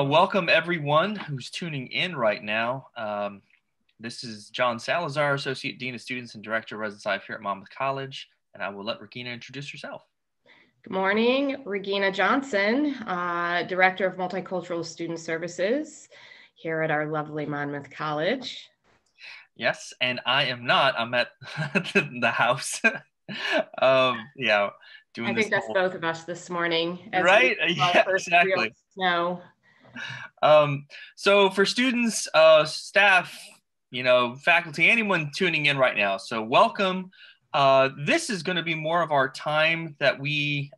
Welcome everyone who's tuning in right now. This is John Salazar, Associate Dean of Students and Director of Residence Life here at Monmouth College, and I will let Regina introduce herself. Good morning, Regina Johnson, Director of Multicultural Student Services here at our lovely Monmouth College. Yes, and I am not. I'm at the house. Yeah, doing I this think that's whole... both of us this morning. As Right? our Yeah, first real exactly. snow. So for students, staff, faculty, anyone tuning in right now, so welcome. This is going to be more of our time that we,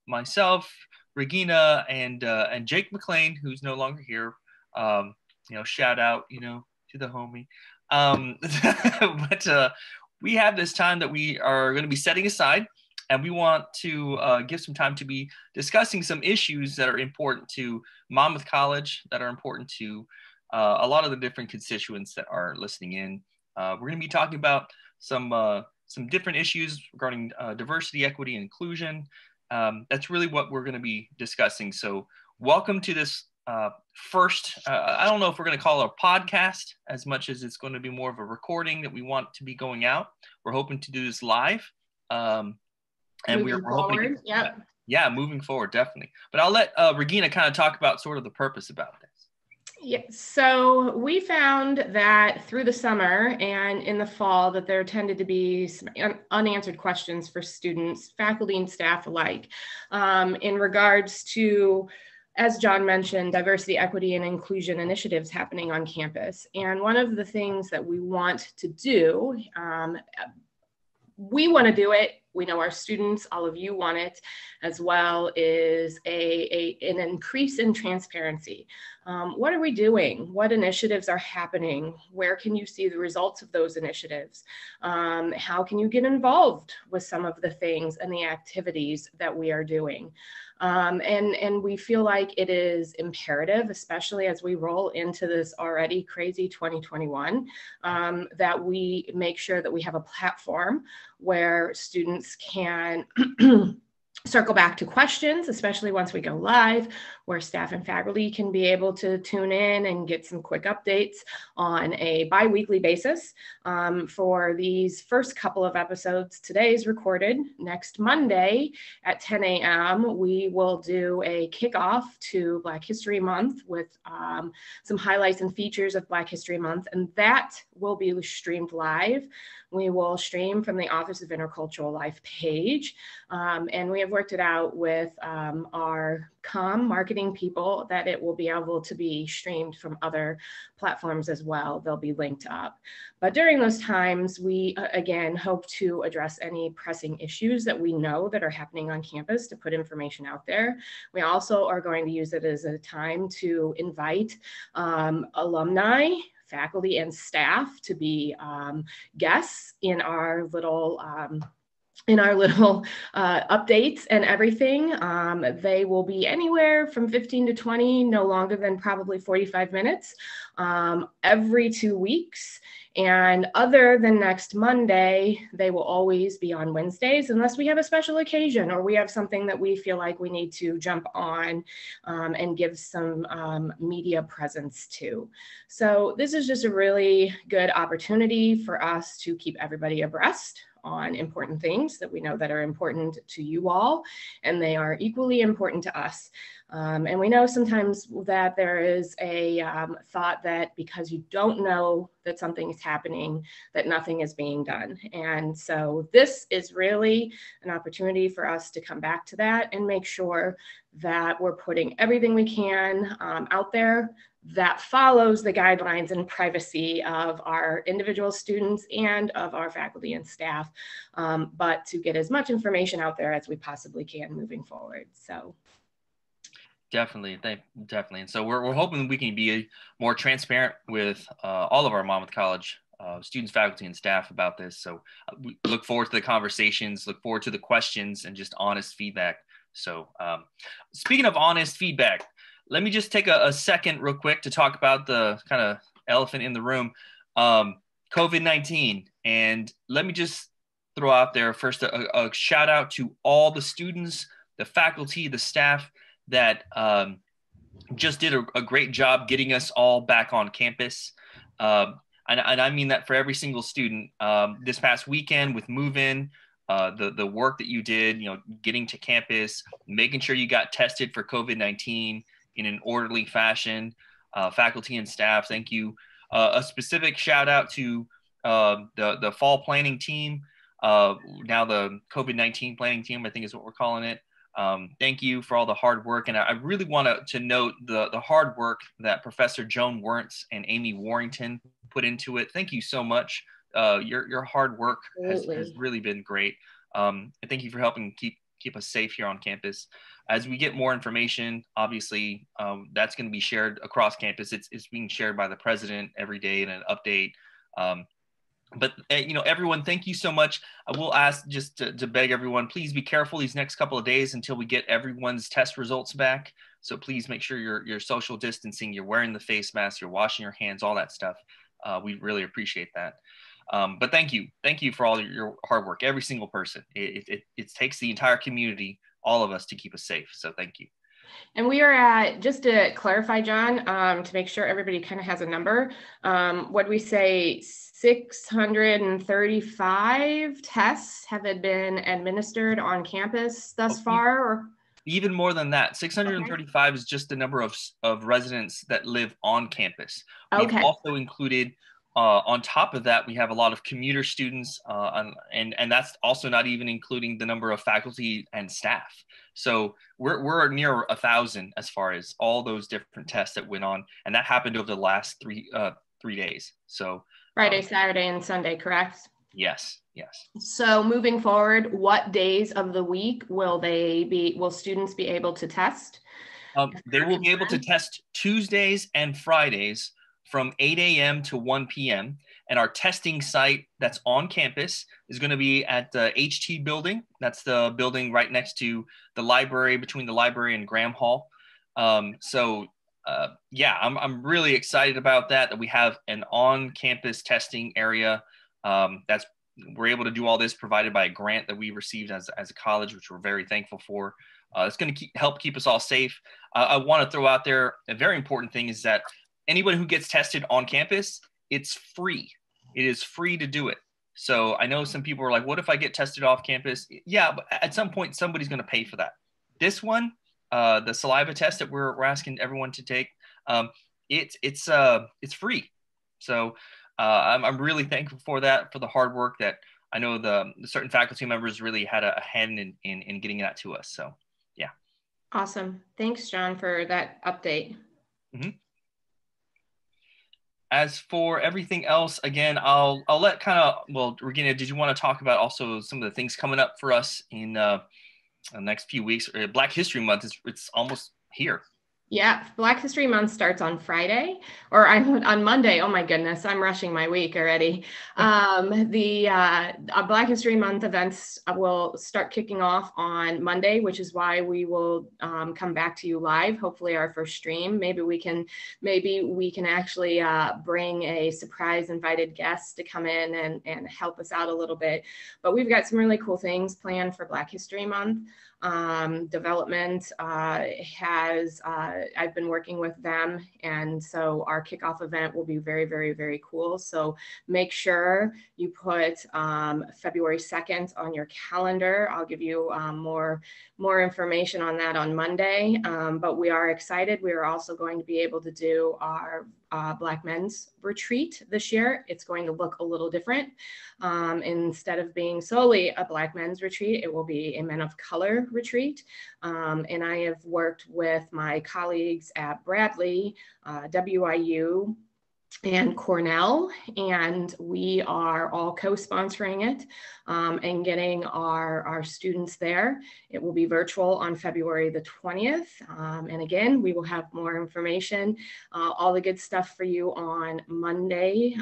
myself, Regina, and Jake McLean, who's no longer here. Shout out, to the homie. But we have this time that we are going to be setting aside, and we want to give some time to be discussing some issues that are important to Monmouth College, that are important to a lot of the different constituents that are listening in. We're going to be talking about some different issues regarding diversity, equity, and inclusion. That's really what we're going to be discussing. So welcome to this first, I don't know if we're going to call it a podcast as much as it's going to be more of a recording that we want to be going out. We're hoping to do this live. And we're hoping to yeah, moving forward, definitely. But I'll let Regina kind of talk about sort of the purpose about this. Yeah, so we found that through the summer and in the fall that there tended to be some unanswered questions for students, faculty, and staff alike in regards to, as John mentioned, diversity, equity, and inclusion initiatives happening on campus. And one of the things that we want to do, we want to do it. We know our students, all of you want it as well, is an increase in transparency. What are we doing? What initiatives are happening? Where can you see the results of those initiatives? How can you get involved with some of the things and the activities that we are doing? And we feel like it is imperative, especially as we roll into this already crazy 2021, that we make sure that we have a platform where students can circle back to questions, especially once we go live, where staff and faculty can be able to tune in and get some quick updates on a bi-weekly basis. For these first couple of episodes, today's recorded. Next Monday at 10 a.m., we will do a kickoff to Black History Month with some highlights and features of Black History Month, and that will be streamed live. We will stream from the Office of Intercultural Life page, and we have worked it out with our marketing people that it will be able to be streamed from other platforms as well. They'll be linked up. But during those times, we again hope to address any pressing issues that we know that are happening on campus to put information out there. We also are going to use it as a time to invite alumni, faculty, and staff to be guests in our little updates and everything. They will be anywhere from 15 to 20, no longer than probably 45 minutes every 2 weeks. And other than next Monday, they will always be on Wednesdays unless we have a special occasion or we have something that we feel like we need to jump on and give some media presence to. So this is just a really good opportunity for us to keep everybody abreast on important things that we know that are important to you all, and they are equally important to us. And we know sometimes that there is a thought that because you don't know that something is happening, that nothing is being done. And so this is really an opportunity for us to come back to that and make sure that we're putting everything we can out there that follows the guidelines and privacy of our individual students and of our faculty and staff, but to get as much information out there as we possibly can moving forward. So. Definitely. And so we're hoping we can be more transparent with all of our Monmouth College students, faculty, and staff about this. So we look forward to the conversations, look forward to the questions, and just honest feedback. So speaking of honest feedback, let me just take a second real quick to talk about the kind of elephant in the room, COVID-19. And let me just throw out there first a shout out to all the students, the faculty, the staff that just did a great job getting us all back on campus. And I mean that for every single student. This past weekend with move-in, the work that you did, getting to campus, making sure you got tested for COVID-19 in an orderly fashion. Faculty and staff, thank you. A specific shout out to the fall planning team, now the COVID-19 planning team, I think is what we're calling it. Thank you for all the hard work. And I really want to note the hard work that Professor Joan Wernz and Amy Warrington put into it. Thank you so much. Your hard work has really been great. And thank you for helping keep us safe here on campus. As we get more information, obviously, that's going to be shared across campus. It's being shared by the president every day in an update. But everyone, thank you so much. I will ask just to beg everyone, please be careful these next couple of days until we get everyone's test results back. So please make sure you're social distancing, you're wearing the face mask, you're washing your hands, all that stuff. We really appreciate that. But thank you for all your hard work, every single person. It takes the entire community, all of us, to keep us safe. So thank you. And we are at, just to clarify, John, to make sure everybody kind of has a number, what we say, 635 tests have been administered on campus thus far? Or? Even more than that. 635 is just the number of residents that live on campus. We've also included, on top of that, we have a lot of commuter students, and that's also not even including the number of faculty and staff. So we're near 1,000 as far as all those different tests that went on, and that happened over the last three days. So Friday, Saturday, and Sunday, correct? Yes. So moving forward, what days of the week will students be able to test? They will be able to test Tuesdays and Fridays from 8 a.m. to 1 p.m. And our testing site that's on campus is going to be at the HT building. That's the building right next to the library, between the library and Graham Hall. I'm really excited about that we have an on-campus testing area. We're able to do all this provided by a grant that we received as a college, which we're very thankful for. It's going to help keep us all safe. I want to throw out there a very important thing is that anyone who gets tested on campus, it's free. It is free to do it. So I know some people are like, what if I get tested off campus? Yeah, but at some point, somebody's going to pay for that. This one, the saliva test that we're asking everyone to take, it's free. So I'm really thankful for that, for the hard work that I know the certain faculty members really had a hand in getting that to us. So, yeah. Awesome. Thanks, John, for that update. Mm-hmm. As for everything else, again, I'll let Regina, did you want to talk about also some of the things coming up for us in the next few weeks? Black History Month, it's almost here. Yeah, Black History Month starts on Friday, or on Monday. Oh my goodness, I'm rushing my week already. The Black History Month events will start kicking off on Monday, which is why we will come back to you live. Hopefully, our first stream. Maybe we can actually bring a surprise invited guest to come in and help us out a little bit. But we've got some really cool things planned for Black History Month. Development I've been working with them, and so our kickoff event will be very, very, very cool. So make sure you put February 2nd on your calendar. I'll give you more information on that on Monday, but we are excited. We are also going to be able to do our Black Men's Retreat this year. It's going to look a little different. Instead of being solely a Black Men's Retreat, it will be a Men of Color Retreat. And I have worked with my colleagues at Bradley, WIU, and Cornell, and we are all co-sponsoring it and getting our students there. It will be virtual on February the 20th. And again, we will have more information, all the good stuff for you on Monday,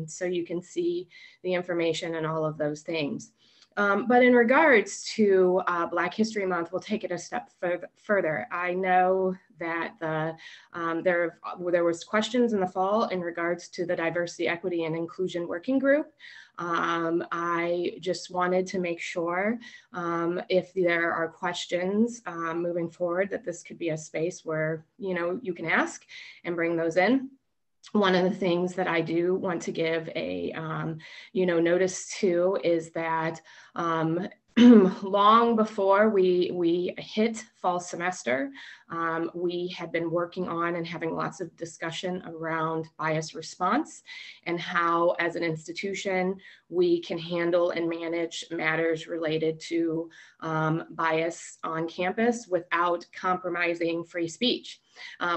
so you can see the information and all of those things. But in regards to Black History Month, we'll take it a step further. I know that there was questions in the fall in regards to the Diversity, Equity, and Inclusion Working Group. I just wanted to make sure if there are questions moving forward, that this could be a space where, you can ask and bring those in. One of the things that I do want to give a, notice to is that long before we hit fall semester, we had been working on and having lots of discussion around bias response and how, as an institution, we can handle and manage matters related to bias on campus without compromising free speech.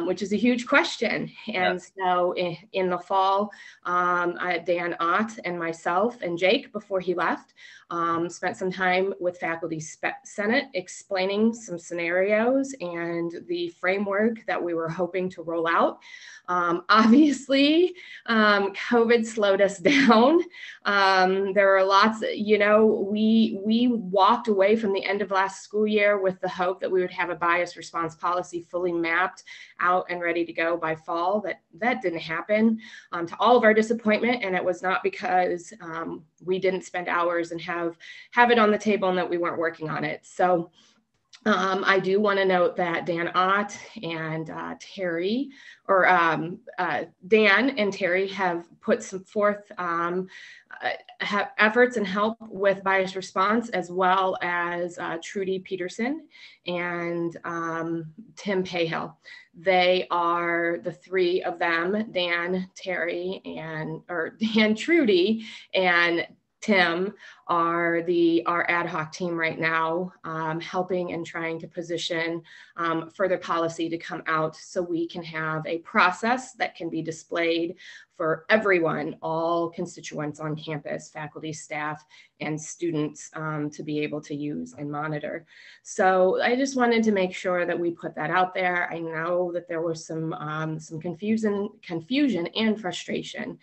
Which is a huge question. And so in the fall, Dan Ott and myself and Jake, before he left, spent some time with Faculty Senate explaining some scenarios and the framework that we were hoping to roll out. Obviously, COVID slowed us down. There are lots, we walked away from the end of last school year with the hope that we would have a bias response policy fully mapped out and ready to go by fall. That didn't happen, to all of our disappointment. And it was not because we didn't spend hours and have it on the table and that we weren't working on it. So I do want to note that Dan Ott and Terry, or Dan and Terry, have put some forth have efforts and help with bias response, as well as Trudy Peterson and Tim Pahill. They are the three of them, Dan, Trudy, and Tim are our ad hoc team right now, helping and trying to position further policy to come out so we can have a process that can be displayed for everyone, all constituents on campus, faculty, staff, and students to be able to use and monitor. So I just wanted to make sure that we put that out there. I know that there was some confusion and frustration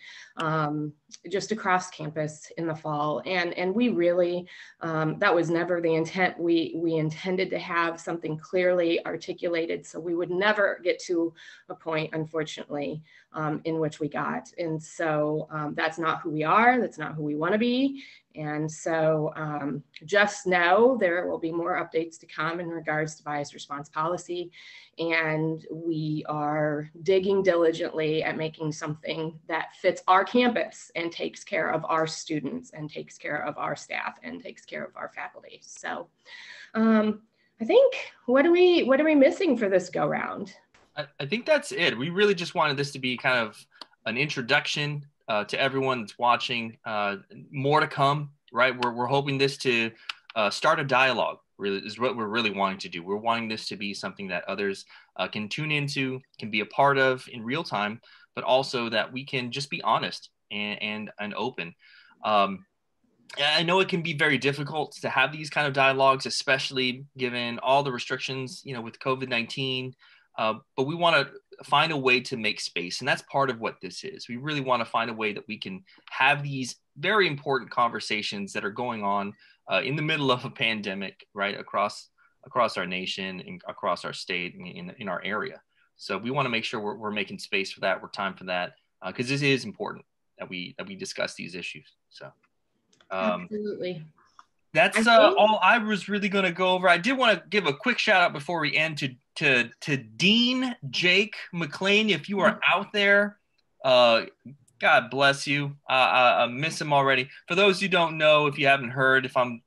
just across campus in the fall. And we really, that was never the intent. We intended to have something clearly articulated so we would never get to a point, unfortunately, in which we got. And so that's not who we are. That's not who we want to be. And so just know there will be more updates to come in regards to bias response policy. And we are digging diligently at making something that fits our campus and takes care of our students and takes care of our staff and takes care of our faculty. So I think, what are we missing for this go round? I think that's it. We really just wanted this to be kind of an introduction to everyone that's watching. More to come, right? We're hoping this to start a dialogue, really, is what we're really wanting to do. We're wanting this to be something that others can tune into, can be a part of in real time, but also that we can just be honest and open. I know it can be very difficult to have these kind of dialogues, especially given all the restrictions, with COVID-19. But we want to find a way to make space. And that's part of what this is. We really want to find a way that we can have these very important conversations that are going on in the middle of a pandemic, right, across our nation and across our state and in our area. So we want to make sure we're making space for that, we're time for that, because this is important that we discuss these issues. So absolutely. That's all I was really going to go over. I did want to give a quick shout out before we end to Dean Jake McLean. If you are out there, God bless you. I miss him already. For those who don't know, if you haven't heard, if I'm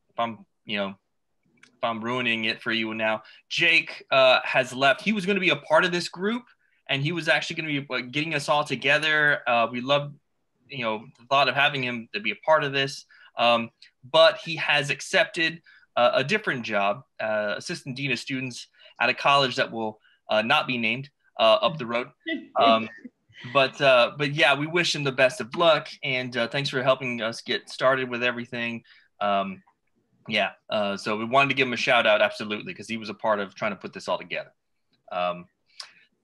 ruining it for you now, Jake has left. He was going to be a part of this group, and he was actually going to be getting us all together. We love, the thought of having him to be a part of this. But he has accepted a different job, assistant dean of students at a college that will not be named up the road. But yeah, we wish him the best of luck, and thanks for helping us get started with everything. So we wanted to give him a shout out, absolutely, because he was a part of trying to put this all together.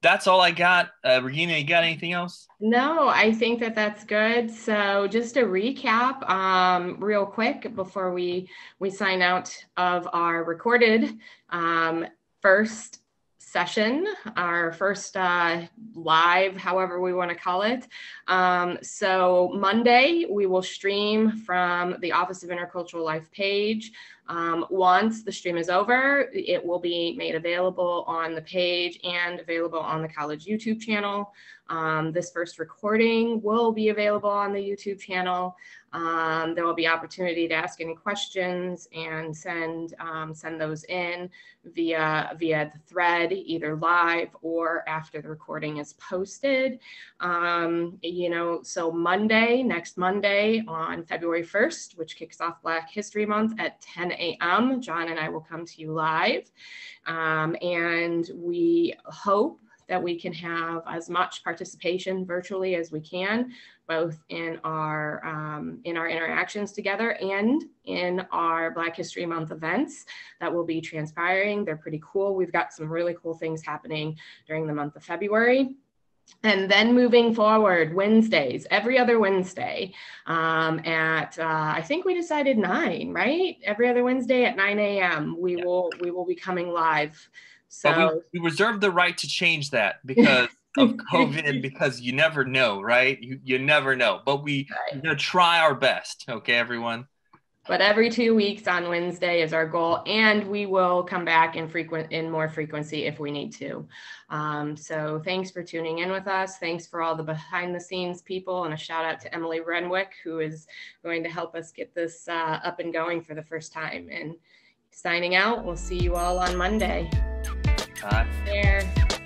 That's all I got. Regina, you got anything else? No, I think that that's good. So just to recap, real quick before we sign out of our recorded first session, our first live, however we want to call it. So Monday, we will stream from the Office of Intercultural Life page. Once the stream is over, it will be made available on the page and available on the college YouTube channel. This first recording will be available on the YouTube channel. There will be opportunity to ask any questions and send those in via the thread, either live or after the recording is posted. So next Monday on February 1st, which kicks off Black History Month at 10 a.m., John and I will come to you live. And we hope that we can have as much participation virtually as we can, both in our interactions together and in our Black History Month events that will be transpiring. They're pretty cool. We've got some really cool things happening during the month of February. And then moving forward, Wednesdays, every other Wednesday at, I think we decided 9, right? Every other Wednesday at 9 a.m. We will be coming live. So but we reserve the right to change that because of COVID, because you never know, right? You never know. But we're going to try our best. Okay, everyone? But every 2 weeks on Wednesday is our goal, and we will come back in more frequency if we need to. So thanks for tuning in with us. Thanks for all the behind the scenes people, and a shout out to Emily Renwick, who is going to help us get this up and going for the first time. And signing out, we'll see you all on Monday. Bye. There.